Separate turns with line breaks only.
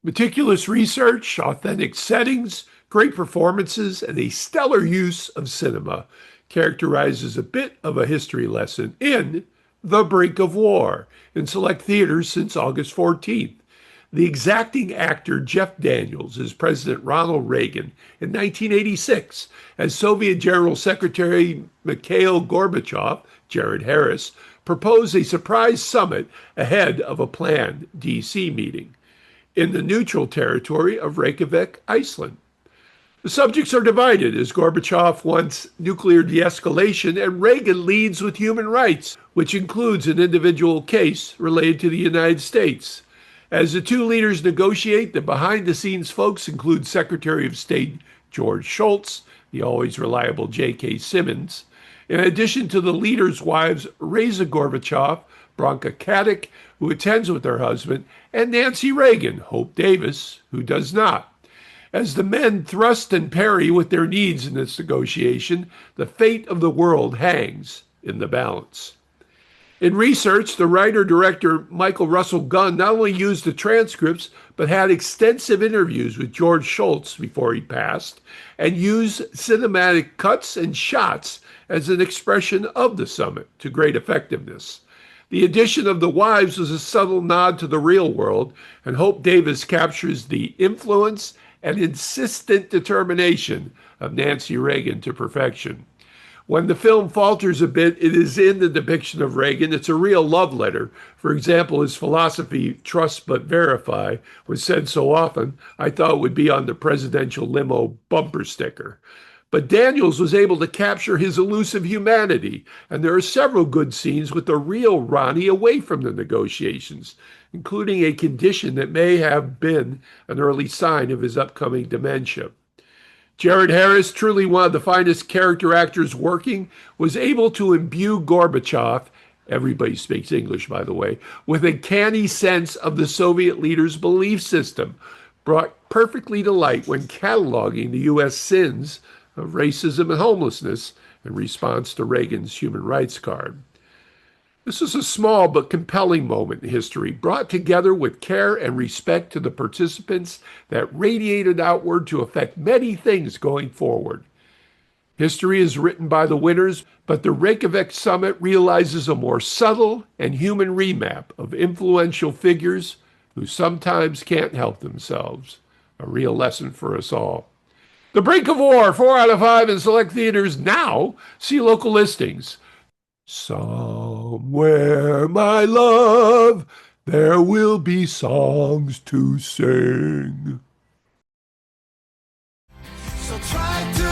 Meticulous research, authentic settings, great performances, and a stellar use of cinema characterizes a bit of a history lesson in The Brink of War in select theaters since August 14th. The exacting actor Jeff Daniels as President Ronald Reagan in 1986, as Soviet General Secretary Mikhail Gorbachev, Jared Harris, proposed a surprise summit ahead of a planned D.C. meeting in the neutral territory of Reykjavik, Iceland. The subjects are divided as Gorbachev wants nuclear de-escalation and Reagan leads with human rights, which includes an individual case related to the United States. As the two leaders negotiate, the behind-the-scenes folks include Secretary of State George Shultz, the always reliable J.K. Simmons, in addition to the leaders' wives Reza Gorbachev, Branka Kadek, who attends with her husband, and Nancy Reagan, Hope Davis, who does not. As the men thrust and parry with their needs in this negotiation, the fate of the world hangs in the balance. In research, the writer-director Michael Russell Gunn not only used the transcripts, but had extensive interviews with George Shultz before he passed, and used cinematic cuts and shots as an expression of the summit to great effectiveness. The addition of the wives was a subtle nod to the real world, and Hope Davis captures the influence and insistent determination of Nancy Reagan to perfection. When the film falters a bit, it is in the depiction of Reagan. It's a real love letter. For example, his philosophy, trust but verify, was said so often, I thought it would be on the presidential limo bumper sticker. But Daniels was able to capture his elusive humanity, and there are several good scenes with the real Ronnie away from the negotiations, including a condition that may have been an early sign of his upcoming dementia. Jared Harris, truly one of the finest character actors working, was able to imbue Gorbachev, everybody speaks English by the way, with a canny sense of the Soviet leader's belief system, brought perfectly to light when cataloging the U.S. sins of racism and homelessness in response to Reagan's human rights card. This is a small but compelling moment in history, brought together with care and respect to the participants that radiated outward to affect many things going forward. History is written by the winners, but the Reykjavik Summit realizes a more subtle and human remap of influential figures who sometimes can't help themselves. A real lesson for us all. The Brink of War, 4 out of 5 in select theaters now. See local listings. Somewhere, my love, there will be songs to sing.
So try to